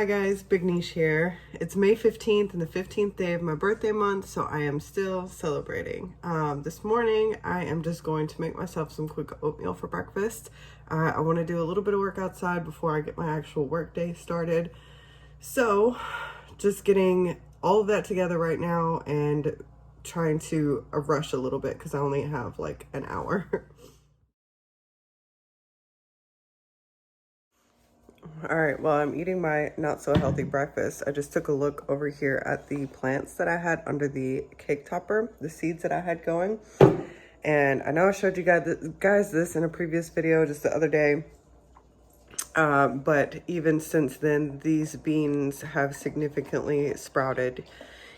Hi guys, Big Niche here. It's May 15th and the 15th day of my birthday month, so I am still celebrating. This morning, I am just going to make myself some quick oatmeal for breakfast. I want to do a little bit of work outside before I get my actual work day started. So, just getting all of that together right now and trying to rush a little bit because I only have like an hour. All right, well, I'm eating my not so healthy breakfast. I just took a look over here at the plants that I had under the cake topper, the seeds that I had going. And I know I showed you guys this in a previous video just the other day. But even since then, these beans have significantly sprouted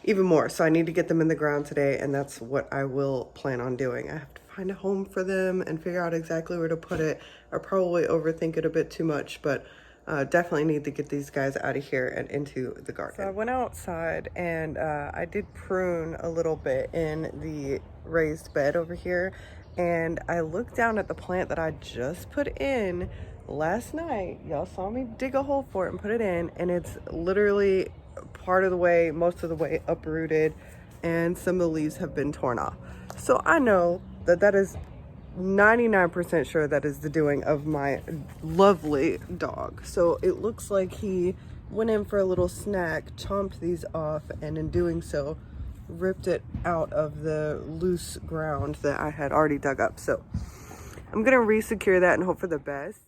even more. So I need to get them in the ground today, and that's what I will plan on doing. I have to find a home for them and figure out exactly where to put it. I probably overthink it a bit too much, but definitely need to get these guys out of here and into the garden. So I went outside and I did prune a little bit in the raised bed over here, and I looked down at the plant that I just put in last night. Y'all saw me dig a hole for it and put it in, and it's literally part of the way, most of the way uprooted, and some of the leaves have been torn off. So I know that is 99% sure that is the doing of my lovely dog. So it looks like he went in for a little snack, chomped these off, and in doing so ripped it out of the loose ground that I had already dug up. So I'm gonna re-secure that and hope for the best.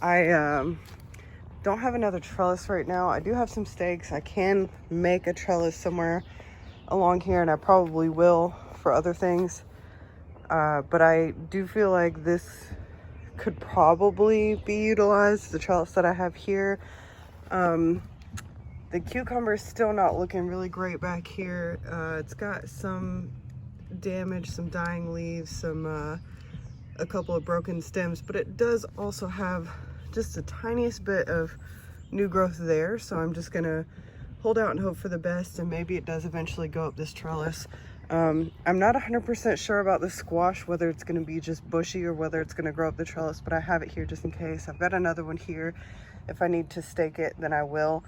I don't have another trellis right now. I do have some stakes. I can make a trellis somewhere along here, and I probably will for other things, but I do feel like this could probably be utilized, the trellis that I have here. The cucumber is still not looking really great back here. It's got some damage, some dying leaves, a couple of broken stems, but it does also have just the tiniest bit of new growth there. So I'm just gonna hold out and hope for the best, and maybe it does eventually go up this trellis. I'm not 100% sure about the squash, whether it's going to be just bushy or whether it's going to grow up the trellis, but I have it here just in case. I've got another one here. If I need to stake it, then I will.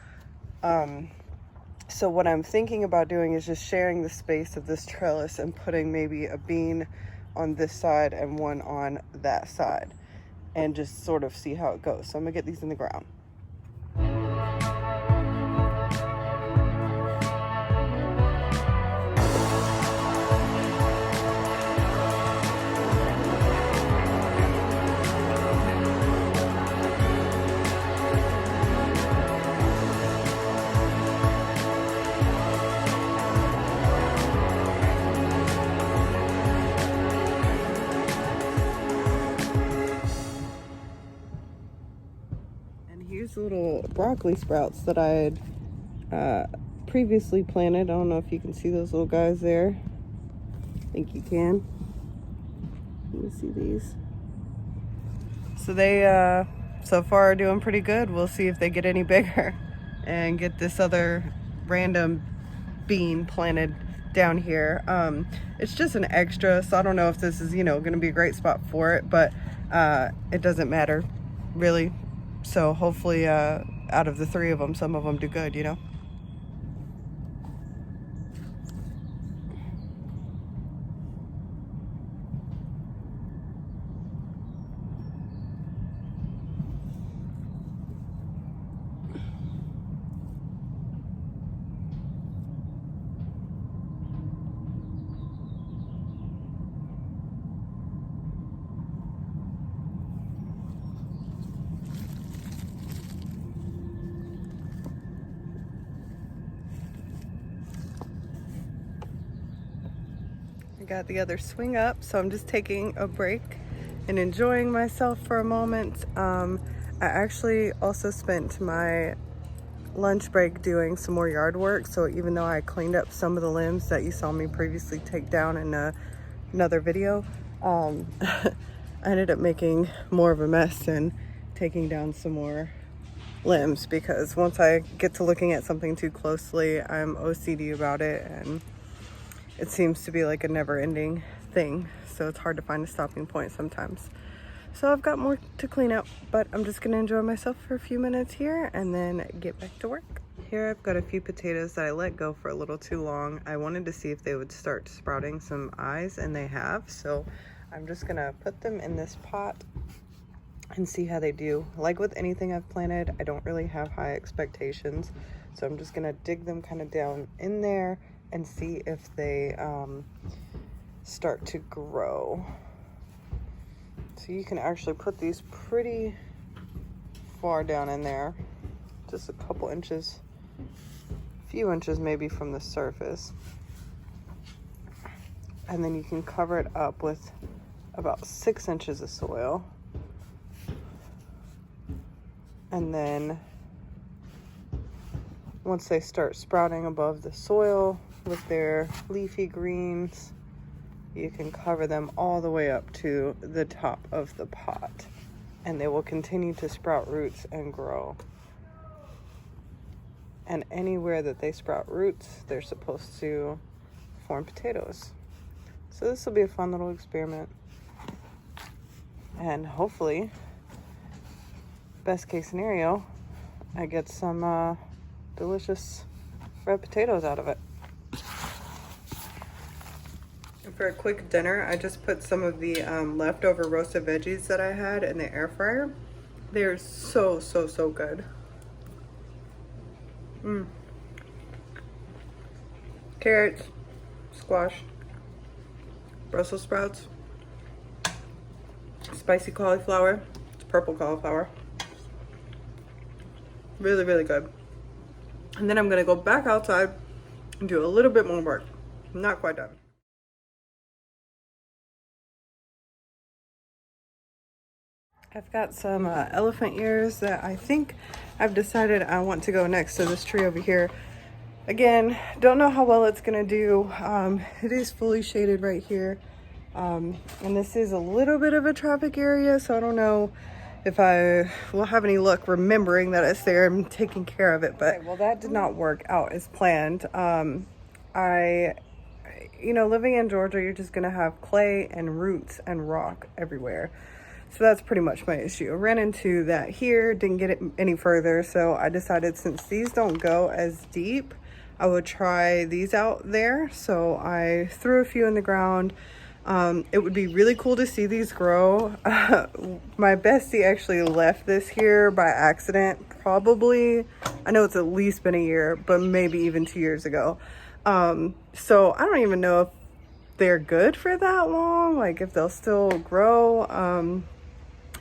So what I'm thinking about doing is just sharing the space of this trellis and putting maybe a bean on this side and one on that side, and just sort of see how it goes. So I'm gonna get these in the ground. Here's little broccoli sprouts that I had previously planted. I don't know if you can see those little guys there. I think you can. Let me see these. So they so far are doing pretty good. We'll see if they get any bigger and get this other random bean planted down here. It's just an extra, so I don't know if this is, going to be a great spot for it, but it doesn't matter really. So hopefully out of the three of them, some of them do good, Got the other swing up, so I'm just taking a break and enjoying myself for a moment. I actually also spent my lunch break doing some more yard work, so even though I cleaned up some of the limbs that you saw me previously take down in another video, I ended up making more of a mess and taking down some more limbs, because once I get to looking at something too closely, I'm OCD about it, and it seems to be like a never-ending thing, so it's hard to find a stopping point sometimes. So I've got more to clean up, but I'm just gonna enjoy myself for a few minutes here and then get back to work. Here I've got a few potatoes that I let go for a little too long. I wanted to see if they would start sprouting some eyes, and they have. So I'm just gonna put them in this pot and see how they do. Like with anything I've planted, I don't really have high expectations. So I'm just gonna dig them kind of down in there and see if they start to grow. So you can actually put these pretty far down in there, just a couple inches, a few inches maybe from the surface. And then you can cover it up with about 6 inches of soil. And then once they start sprouting above the soil with their leafy greens, you can cover them all the way up to the top of the pot, and they will continue to sprout roots and grow. And anywhere that they sprout roots, they're supposed to form potatoes. So this will be a fun little experiment, and hopefully, best case scenario, I get some delicious red potatoes out of it. For a quick dinner, I just put some of the leftover roasted veggies that I had in the air fryer. They're so good. Carrots, squash, Brussels sprouts, spicy cauliflower. It's purple cauliflower. Really good. And then I'm gonna go back outside and do a little bit more work. I'm not quite done. I've got some elephant ears that I think I've decided I want to go next to this tree over here. Again, don't know how well it's gonna do. It is fully shaded right here. And this is a little bit of a traffic area, so I don't know if I will have any luck remembering that it's there and taking care of it. But okay, well, that did not work out as planned. You know, living in Georgia, you're just gonna have clay and roots and rock everywhere. So that's pretty much my issue. I ran into that here, didn't get it any further. So I decided since these don't go as deep, I would try these out there. So I threw a few in the ground. It would be really cool to see these grow. My bestie actually left this here by accident, probably, I know it's at least been a year, but maybe even 2 years ago. So I don't even know if they're good for that long, like if they'll still grow.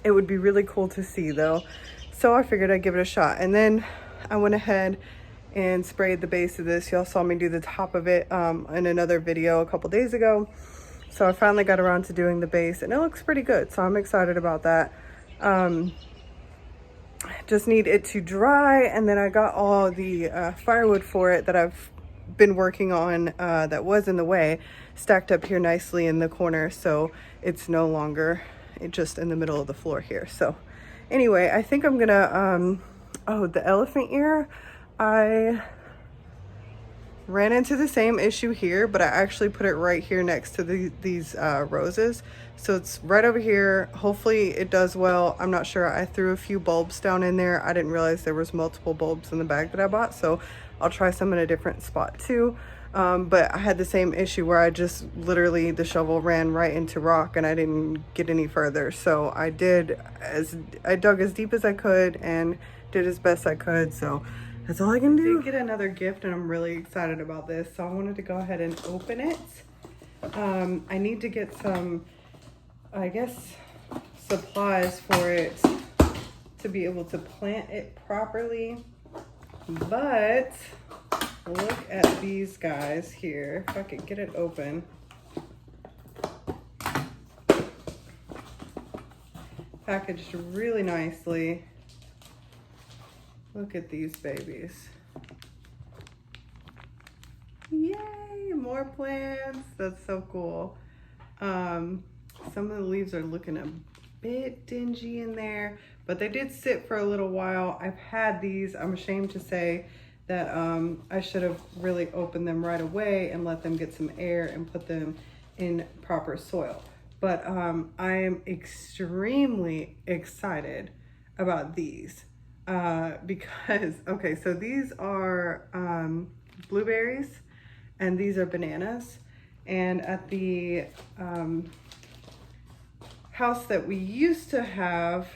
It would be really cool to see though. So I figured I'd give it a shot. And then I went ahead and sprayed the base of this. Y'all saw me do the top of it in another video a couple days ago. So I finally got around to doing the base and it looks pretty good. So I'm excited about that. Just need it to dry. And then I got all the firewood for it that I've been working on that was in the way stacked up here nicely in the corner. So it's no longer just in the middle of the floor here. So anyway, I think I'm gonna, oh, the elephant ear, I ran into the same issue here, but I actually put it right here next to these roses. So it's right over here. Hopefully it does well. I'm not sure. I threw a few bulbs down in there. I didn't realize there was multiple bulbs in the bag that I bought. So I'll try some in a different spot too. But I had the same issue where I just literally, the shovel ran right into rock and I didn't get any further. So I dug as deep as I could and did as best I could. So that's all I can do. I did get another gift and I'm really excited about this. So I wanted to go ahead and open it. I need to get some, I guess, supplies for it to be able to plant it properly. But look at these guys here. If I could get it open. Packaged really nicely. Look at these babies. Yay, more plants. That's so cool. Some of the leaves are looking a bit dingy in there, but they did sit for a little while. I've had these. I'm ashamed to say that I should have really opened them right away and let them get some air and put them in proper soil. But I am extremely excited about these because, okay, so these are blueberries and these are bananas. And at the house that we used to have,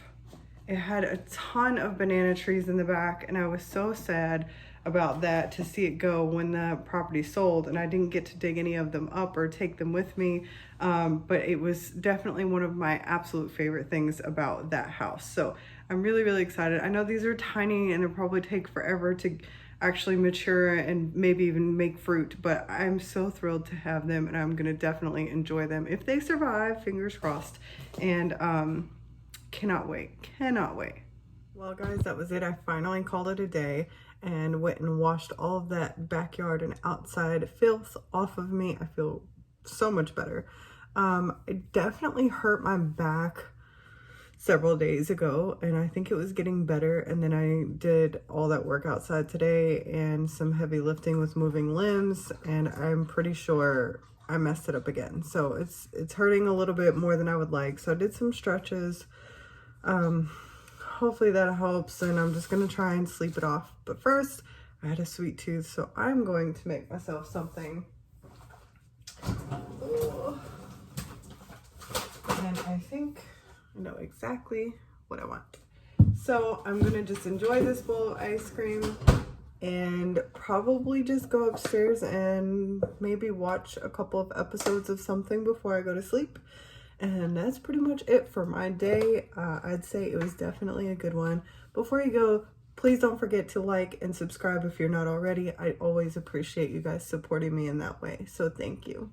it had a ton of banana trees in the back, and I was so sad about that to see it go when the property sold, and I didn't get to dig any of them up or take them with me. But it was definitely one of my absolute favorite things about that house. So I'm really, really excited. I know these are tiny and it'll probably take forever to actually mature and maybe even make fruit, but I'm so thrilled to have them, and I'm gonna definitely enjoy them if they survive, fingers crossed. And cannot wait, cannot wait. Well guys, that was it. I finally called it a day and went and washed all of that backyard and outside filth off of me. I feel so much better. It definitely hurt my back several days ago, and I think it was getting better, and then I did all that work outside today and some heavy lifting with moving limbs, and I'm pretty sure I messed it up again. So it's hurting a little bit more than I would like. So I did some stretches. Hopefully that helps, and I'm just gonna try and sleep it off. But first, I had a sweet tooth, so I'm going to make myself something. Ooh. And I think I know exactly what I want. So I'm gonna just enjoy this bowl of ice cream and probably just go upstairs and maybe watch a couple of episodes of something before I go to sleep. And that's pretty much it for my day. I'd say it was definitely a good one. Before you go, please don't forget to like and subscribe if you're not already. I always appreciate you guys supporting me in that way. So thank you.